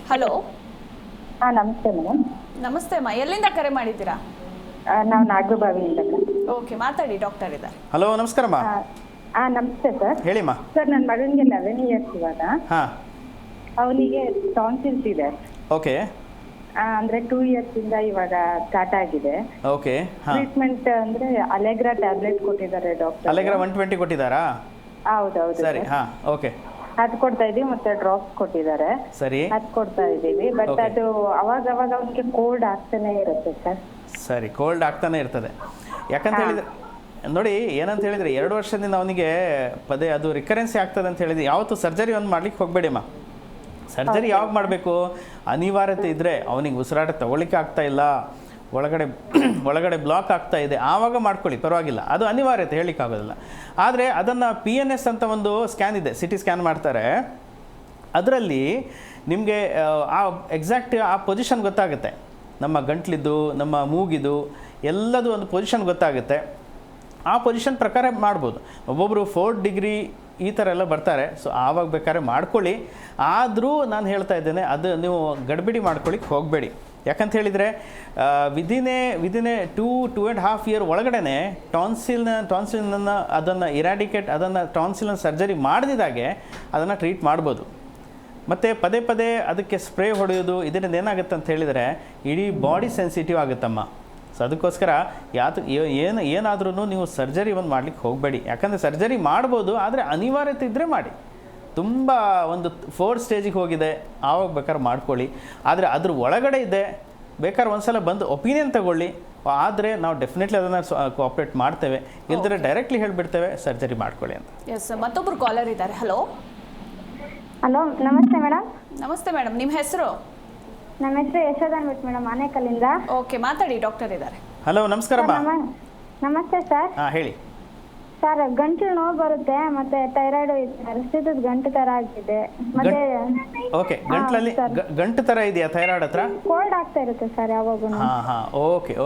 Hello. ನಮಸ್ತೆ madam. ನಮಸ್ತೆ ಅಮ್ಮ, ಎಲ್ಲಿಂದ ಕರೆ ಮಾಡಿದ್ದೀರಾ? ನಾವು ನಾಗರಬಾವಿಯಿಂದ. ಓಕೆ, ಮಾತಾಡಿ, ಡಾಕ್ಟರ್ ಇದ್ದಾರೆ. ಹಲೋ, ನಮಸ್ಕಾರಮ್ಮ. ನಮಸ್ತೆ ಸರ್. ಹೇಳಿಮ್ಮ. ಸರ್, ನನ್ನ ಮಗನಿಗೆ 11 ಇಯರ್ಸ್ ಇವಾಗ. ಹಾಂ, ಅವನಿಗೆ ಟಾನ್ಸಿಲ್ಸ್ ಇದೆ. ಓಕೆ. ಅಂದ್ರೆ 2 ಇಯರ್ಸ್ ಇಂದ ಇವಾಗ ಸ್ಟಾರ್ಟ್ ಆಗಿದೆ. ಓಕೆ. ಟ್ರೀಟ್ಮೆಂಟ್ ಅಂದ್ರೆ ಅಲೆಗ್ರಾ ಟ್ಯಾಬ್ಲೆಟ್ ಕೊಟ್ಟಿದ್ದಾರೆ ಡಾಕ್ಟರ್. ಅಲೆಗ್ರಾ 120 ಕೊಟ್ಟಿದ್ದಾರಾ? ಹೌದೌದು. ಸರಿ, ಹಾಂ, ಓಕೆ. ಅದು ಕೊಡ್ತಾ ಇದೀವಿ, ಮತ್ತೆ ಡ್ರಾಪ್ಸ್ ಕೊಟ್ಟಿದ್ದಾರೆ. ಸರಿ, ಅದು ಕೊಡ್ತಾ ಇದೀವಿ. ಬಟ್ ಅದು ಅವಾಗ ಅವನಿಗೆ ಕೋಲ್ಡ್ ಆಗ್ತಾನೆ ಇರುತ್ತೆ ಸರ್. ಸರಿ, ಕೋಲ್ಡ್ ಆಗ್ತಾನೆ ಇರ್ತದೆ. ಯಾಕಂತ ಹೇಳಿದ್ರೆ ನೋಡಿ, ಏನಂತ ಹೇಳಿದ್ರೆ 2 ವರ್ಷದಿಂದ ಅವನಿಗೆ ಪದೇ ಅದು ರಿಕರೆನ್ಸಿ ಆಗ್ತದೆ ಅಂತ ಹೇಳಿದ್ರೆ ಯಾವತ್ತು ಸರ್ಜರಿ ಒಂದು ಮಾಡ್ಲಿಕ್ಕೆ ಹೋಗಬೇಡಿಮ್ಮ. ಸರ್ಜರಿ ಯಾವಾಗ ಮಾಡಬೇಕು? ಅನಿವಾರ್ಯತೆ ಇದ್ದರೆ, ಅವನಿಗೆ ಉಸಿರಾಟ ತಗೊಳ್ಳಿಕ್ಕೆ ಆಗ್ತಾ ಇಲ್ಲ, ಒಳಗಡೆ ಬ್ಲಾಕ್ ಆಗ್ತಾ ಇದೆ, ಆವಾಗ ಮಾಡ್ಕೊಳ್ಳಿ, ಪರವಾಗಿಲ್ಲ. ಅದು ಅನಿವಾರ್ಯತೆ, ಹೇಳಲಿಕ್ಕಾಗೋದಿಲ್ಲ. ಆದರೆ ಅದನ್ನು PNS ಅಂತ ಒಂದು ಸ್ಕ್ಯಾನ್ ಇದೆ, CT ಸ್ಕ್ಯಾನ್ ಮಾಡ್ತಾರೆ. ಅದರಲ್ಲಿ ನಿಮಗೆ ಆ ಎಕ್ಸಾಕ್ಟ್ ಆ ಪೊಸಿಷನ್ ಗೊತ್ತಾಗುತ್ತೆ. ನಮ್ಮ ಗಂಟ್ಲಿದ್ದು, ನಮ್ಮ ಮೂಗಿದು ಎಲ್ಲದು ಒಂದು ಪೊಸಿಷನ್ ಗೊತ್ತಾಗುತ್ತೆ. ಆ ಪೊಸಿಷನ್ ಪ್ರಕಾರ ಮಾಡ್ಬೋದು. ಒಬ್ಬೊಬ್ಬರು 4 ಡಿಗ್ರಿ ಈ ಥರ ಎಲ್ಲ ಬರ್ತಾರೆ. ಸೊ ಆವಾಗ ಬೇಕಾದ್ರೆ ಮಾಡ್ಕೊಳ್ಳಿ. ಆದರೂ ನಾನು ಹೇಳ್ತಾ ಇದ್ದೇನೆ, ಅದು ನೀವು ಗಡಿಬಿಡಿ ಮಾಡ್ಕೊಳ್ಳಿಕ್ಕೆ ಹೋಗಬೇಡಿ. ಯಾಕಂತ ಹೇಳಿದರೆ ವಿದಿನ್ ಎ 2.5 ಇಯರ್ ಒಳಗಡೆ ಟಾನ್ಸಿಲನ್ನು ಅದನ್ನು ಇರಾಡಿಕೇಟ್, ಅದನ್ನು ಟಾನ್ಸಿಲನ್ನು ಸರ್ಜರಿ ಮಾಡಿದಾಗೆ ಅದನ್ನು ಟ್ರೀಟ್ ಮಾಡ್ಬೋದು. ಮತ್ತು ಪದೇ ಅದಕ್ಕೆ ಸ್ಪ್ರೇ ಹೊಡೆಯೋದು, ಇದರಿಂದ ಏನಾಗುತ್ತೆ ಅಂತ ಹೇಳಿದರೆ ಇಡೀ ಬಾಡಿ ಸೆನ್ಸಿಟಿವ್ ಆಗುತ್ತಮ್ಮ. ಸೊ ಅದಕ್ಕೋಸ್ಕರ ಏನಾದ್ರೂ ನೀವು ಸರ್ಜರಿ ಒಂದು ಮಾಡ್ಲಿಕ್ಕೆ ಹೋಗಬೇಡಿ. ಯಾಕಂದರೆ ಸರ್ಜರಿ ಮಾಡ್ಬೋದು, ಆದರೆ ಅನಿವಾರ್ಯತೆ ಇದ್ದರೆ ಮಾಡಿ. ತುಂಬ ಒಂದು 4 ಸ್ಟೇಜಿಗೆ ಹೋಗಿದೆ, ಆವಾಗ ಬೇಕಾದ್ರೆ ಮಾಡ್ಕೊಳ್ಳಿ. ಆದರೆ ಅದ್ರ ಒಳಗಡೆ ಇದೆ, ಬೇಕಾದ್ರೆ ಒಂದ್ಸಲ ಬಂದು ಒಪಿನಿಯನ್ ತಗೊಳ್ಳಿ. ಆದರೆ ನಾವು ಡೆಫಿನೆಟ್ಲಿ ಅದನ್ನು ಕೋಆಪ್ರೇಟ್ ಮಾಡ್ತೇವೆ, ಇಲ್ದಿದ್ರೆ ಡೈರೆಕ್ಟ್ಲಿ ಹೇಳಿಬಿಡ್ತೇವೆ ಸರ್ಜರಿ ಮಾಡ್ಕೊಳ್ಳಿ ಅಂತ. ಎಸ್, ಮತ್ತೊಬ್ಬರು ಕಾಲರ್ ಇದ್ದಾರೆ. ಹಲೋ. ಹಲೋ, ನಮಸ್ತೆ ಮೇಡಮ್. ನಮಸ್ತೆ ಮೇಡಮ್, ನಿಮ್ಮ ಹೆಸರು? ನಮ್ಮ ಹೆಸರು ಯಶೋಧ ಅಂದ್ಬಿಟ್ಟು ಮೇಡಮ್, ಆನೇಕಲ್ಲಿಂದ. ಓಕೆ, ಮಾತಾಡಿ, ಡಾಕ್ಟರ್ ಇದ್ದಾರೆ. ಹಲೋ, ನಮಸ್ಕಾರಮ್ಮ. ನಮಸ್ತೆ ಸರ್. ಹಾಂ, ಹೇಳಿ ಸರ್. ಗಂಟಲು ನೋವು ಬರುತ್ತೆ, ಮತ್ತೆ ಥೈರಾಯ್ಡ್ ರಸಿದ ಗಂಟು ತರ ಆಗಿದೆ, ಮತ್ತೆ ಓಕೆ. ಗಂಟ್ಲಲ್ಲಿ ಗಂಟು ಥರ ಇದೆಯಾ ಥೈರಾಯ್ಡ್ ಹತ್ರ? ಕೋಲ್ಡ್ ಆಗ್ತಾ ಇರುತ್ತೆ ಸರ್ ಯಾವಾಗೂ. ಹಾಂ,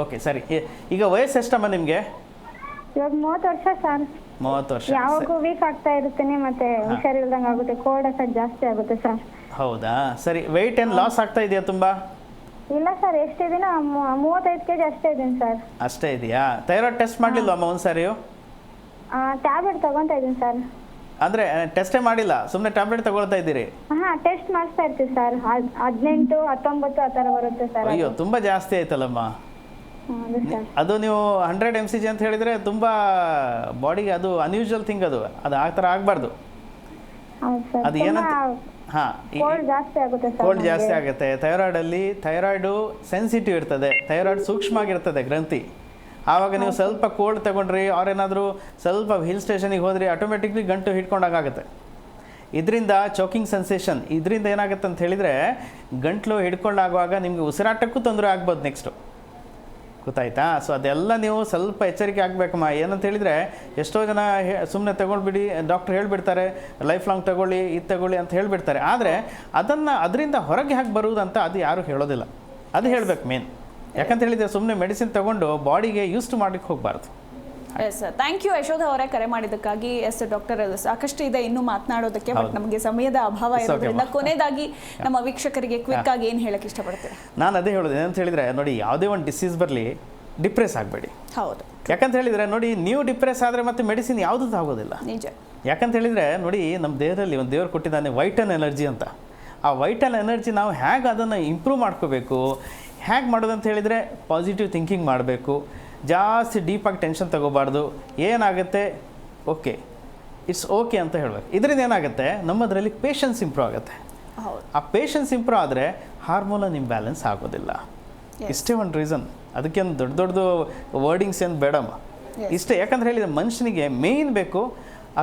ಓಕೆ ಸರಿ. ಈಗ ವಯಸ್ಸು ಎಷ್ಟಮ್ಮ ನಿಮಗೆ? ಇವಾಗ 30 ವರ್ಷ ಸರ್. 30 ವರ್ಷ. ಯಾವಾಗೂ ವೀಕ್ ಆಗ್ತಾ ಇರುತ್ತೇನೆ, ಮತ್ತೆ ಹುಷಾರಿಲ್ದಂಗೆ ಆಗುತ್ತೆ, ಕೋಲ್ಡ್ ಎಫೆಕ್ಟ್ ಜಾಸ್ತಿ ಆಗುತ್ತೆ ಸರ್. ಹೌದಾ? ಸರಿ, ವೆಯ್ಟ್ ಏನು ಲಾಸ್ ಆಗ್ತಾ ಇದೆಯಾ ತುಂಬ? ಇಲ್ಲ ಸರ್, ಎಷ್ಟಿದ್ದೀನ 35 kg ಅಷ್ಟೇ ಇದ್ದೀನಿ ಸರ್. ಅಷ್ಟೇ ಇದೆಯಾ? ಥೈರಾಯ್ಡ್ ಟೆಸ್ಟ್ ಮಾಡಲಿಲ್ವಾ ಅಮ್ಮ ಒಂದು ಸಾರಿಯು? ಟ್ಯಾಬ್ಲೆಟ್ ತಗೊತಾ ಇದ್ದೀನಿ ಸರ್. ಅಂದರೆ ಟೆಸ್ಟೇ ಮಾಡಿಲ್ಲ, ಸುಮ್ಮನೆ ಟ್ಯಾಬ್ಲೆಟ್ ತಗೊಳ್ತಾ ಇದ್ದೀರಿ? ಟೆಸ್ಟ್ ಮಾಡಿಸ್ತಾ ಇರ್ತೀವಿ ಸರ್. 18, 19 ಆ ಥರ ಬರುತ್ತೆ ಸರ್. ಅಯ್ಯೋ, ತುಂಬ ಜಾಸ್ತಿ ಆಯ್ತಲ್ಲಮ್ಮ. ಅದು ನೀವು 100 mcg ಅಂತ ಹೇಳಿದರೆ ತುಂಬ ಬಾಡಿಗೆ ಅದು ಅನ್ಯೂಶುವಲ್ ಥಿಂಗ್. ಅದು ಆ ಥರ ಆಗಬಾರ್ದು. ಅದು ಏನಂತ, ಹಾಂ, ಕೋಲ್ಡ್ ಜಾಸ್ತಿ ಆಗುತ್ತೆ. ಥೈರಾಯ್ಡು ಸೆನ್ಸಿಟಿವ್ ಇರ್ತದೆ, ಥೈರಾಯ್ಡ್ ಸೂಕ್ಷ್ಮ ಆಗಿರ್ತದೆ ಗ್ರಂಥಿ. ಆವಾಗ ನೀವು ಸ್ವಲ್ಪ ಕೋಲ್ಡ್ ತಗೊಂಡ್ರಿ, ಅವ್ರೇನಾದರೂ ಸ್ವಲ್ಪ ಹಿಲ್ ಸ್ಟೇಷನಿಗೆ ಹೋದ್ರಿ, ಆಟೋಮೆಟಿಕ್ಲಿ ಗಂಟು ಹಿಡ್ಕೊಂಡಾಗುತ್ತೆ. ಇದರಿಂದ ಚೋಕಿಂಗ್ ಸೆನ್ಸೇಷನ್, ಇದರಿಂದ ಏನಾಗುತ್ತೆ ಅಂತ ಹೇಳಿದರೆ ಗಂಟ್ಲು ಹಿಡ್ಕೊಂಡಾಗುವಾಗ ನಿಮಗೆ ಉಸಿರಾಟಕ್ಕೂ ತೊಂದರೆ ಆಗ್ಬೋದು ನೆಕ್ಸ್ಟು. ಗೊತ್ತಾಯ್ತಾ? ಸೊ ಅದೆಲ್ಲ ನೀವು ಸ್ವಲ್ಪ ಎಚ್ಚರಿಕೆ ಆಗಬೇಕಮ್ಮ. ಏನಂತ ಹೇಳಿದರೆ ಎಷ್ಟೋ ಜನ ಸುಮ್ಮನೆ ತಗೊಳ್ಬಿಡಿ, ಡಾಕ್ಟ್ರ್ ಹೇಳಿಬಿಡ್ತಾರೆ ಲೈಫ್ ಲಾಂಗ್ ತಗೊಳ್ಳಿ, ಇದು ತಗೊಳ್ಳಿ ಅಂತ ಹೇಳಿಬಿಡ್ತಾರೆ. ಆದರೆ ಅದರಿಂದ ಹೊರಗೆ ಹೇಗೆ ಬರುವುದಂತ ಅದು ಯಾರೂ ಹೇಳೋದಿಲ್ಲ. ಅದು ಹೇಳಬೇಕು ಮೇನ್. ಯಾಕಂತ ಹೇಳಿದರೆ ಸುಮ್ಮನೆ ಮೆಡಿಸಿನ್ ತಗೊಂಡು ಬಾಡಿಗೆ ಯೂಸ್ ಮಾಡಲಿಕ್ಕೆ ಹೋಗಬಾರ್ದು. ಎಸ್, ಥ್ಯಾಂಕ್ ಯು ಯಶೋಧ ಅವರೇ ಕರೆ ಮಾಡಿದ್ದಕ್ಕಾಗಿ. ಎಸ್ ಡಾಕ್ಟರ್, ಸಾಕಷ್ಟು ಇದೆ ಇನ್ನೂ ಮಾತನಾಡೋದಕ್ಕೆ, ಬಟ್ ನಮಗೆ ಸಮಯದ ಅಭಾವ ಇರೋದ್ರಿಂದ ಕೊನೆಯದಾಗಿ ನಮ್ಮ ವೀಕ್ಷಕರಿಗೆ ಕ್ವಿಕ್ ಆಗಿ ಏನು ಹೇಳಕ್ಕೆ ಇಷ್ಟಪಡ್ತೀರಾ? ನಾನು ಅದೇ ಹೇಳೋದು. ಏನಂತ ಹೇಳಿದರೆ ನೋಡಿ, ಯಾವುದೇ ಒಂದು ಡಿಸೀಸ್ ಬರಲಿ, ಡಿಪ್ರೆಸ್ ಆಗಬೇಡಿ. ಹೌದು. ಯಾಕಂತ ಹೇಳಿದರೆ ನೋಡಿ, ನೀವು ಡಿಪ್ರೆಸ್ ಆದರೆ ಮತ್ತೆ ಮೆಡಿಸಿನ್ ಯಾವುದೂ ಆಗೋದಿಲ್ಲ. ನಿಜ. ಯಾಕಂತ ಹೇಳಿದರೆ ನೋಡಿ, ನಮ್ಮ ದೇಹದಲ್ಲಿ ಒಂದು ದೇವರು ಕೊಟ್ಟಿದ್ದಾನೆ ವೈಟಲ್ ಎನರ್ಜಿ ಅಂತ. ಆ ವೈಟಲ್ ಎನರ್ಜಿ ನಾವು ಹೇಗೆ ಅದನ್ನು ಇಂಪ್ರೂವ್ ಮಾಡ್ಕೋಬೇಕು, ಹೇಗೆ ಮಾಡೋದಂತ ಹೇಳಿದರೆ ಪಾಸಿಟಿವ್ ಥಿಂಕಿಂಗ್ ಮಾಡಬೇಕು. ಜಾಸ್ತಿ ಡೀಪಾಗಿ ಟೆನ್ಷನ್ ತಗೋಬಾರ್ದು. ಏನಾಗುತ್ತೆ, ಓಕೆ, ಇಟ್ಸ್ ಓಕೆ ಅಂತ ಹೇಳಬೇಕು. ಇದರಿಂದ ಏನಾಗುತ್ತೆ, ನಮ್ಮದರಲ್ಲಿ ಪೇಷನ್ಸ್ ಇಂಪ್ರೂವ್ ಆಗುತ್ತೆ. ಆ ಪೇಷನ್ಸ್ ಇಂಪ್ರೂವ್ ಆದರೆ ಹಾರ್ಮೋನ್ ಇಂಬ್ಯಾಲೆನ್ಸ್ ಆಗೋದಿಲ್ಲ. ಇಷ್ಟೇ ಒಂದು ರೀಸನ್. ಅದಕ್ಕೇನು ದೊಡ್ಡ ವರ್ಡಿಂಗ್ಸ್ ಏನು ಬೇಡಮ್ಮ, ಇಷ್ಟೇ. ಯಾಕಂದ್ರೆ ಹೇಳಿದರೆ ಮನುಷ್ಯನಿಗೆ ಮೇಯ್ನ್ ಬೇಕು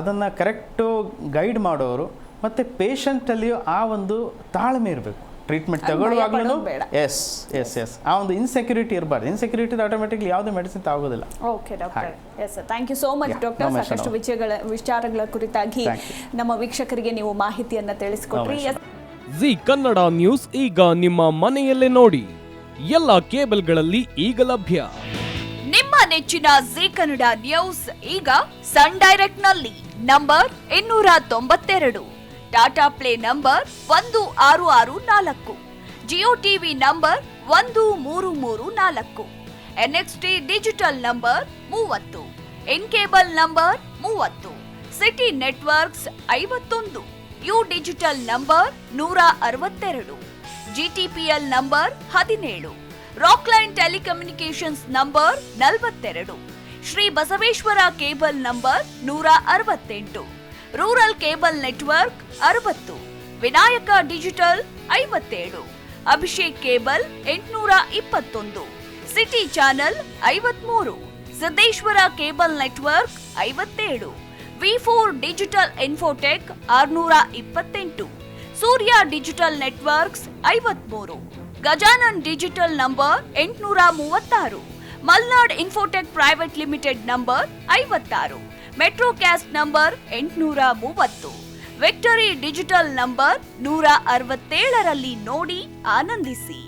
ಅದನ್ನು ಕರೆಕ್ಟು ಗೈಡ್ ಮಾಡೋರು, ಮತ್ತು ಪೇಷಂಟಲ್ಲಿಯೂ ಆ ಒಂದು ತಾಳ್ಮೆ ಇರಬೇಕು. ಟ್ರೀಟ್ಮೆಂಟ್ ತಗೊಳ್ಳುವಾಗ್ಲೂ ಎಸ್ ಆ ಒಂದು ಇನ್ಸೆಕ್ಯೂರಿಟಿ ಇರಬಾರ್ದು. ಇನ್ಸೆಕ್ಯೂರಿಟಿ ಆಟೋಮೆಟಿಕ್ಲಿ ಯಾವುದೇ ಮೆಡಿಸಿನ್ ಆಗೋದಿಲ್ಲ. Okay doctor. Yes, thank you so much doctor. ಸಾಕಷ್ಟು ವಿಚಾರಗಳ ಕುರಿತಾಗಿ ನಮ್ಮ ವೀಕ್ಷಕರಿಗೆ ನೀವು ಮಾಹಿತಿಯನ್ನು ತಿಳಿಸಿಕೊಟ್ರಿ. ಜಿ ಕನ್ನಡ ನ್ಯೂಸ್ ಈಗ ನಿಮ್ಮ ಮನೆಯಲ್ಲೇ ನೋಡಿ. ಎಲ್ಲ ಕೇಬಲ್ಗಳಲ್ಲಿ ಈಗ ಲಭ್ಯ. ನಿಮ್ಮ ನೆಚ್ಚಿನ ಜಿ ಕನ್ನಡ ನ್ಯೂಸ್ ಈಗ ಸನ್ ಡೈರೆಕ್ಟ್ ನಲ್ಲಿ number 292, Tata play number 1664, Jio TV number 1334, NXT digital number 30, in cable number 30, city networks 51, U digital number 162, GTPL number 17, Rockline telecommunications number 42, Shri Basaveshwara cable number 168, rural cable network 60, Vinayaka digital 57, Abhishek cable 821, city channel 53, Siddeshwara cable network 57, V4 digital Infotech 628, Surya digital networks 53, Gajanan digital number 836, Malnad Infotech private limited number 56, Metrocast number 830, Victory digital number 167ರಲ್ಲಿ ನೋಡಿ ಆನಂದಿಸಿ.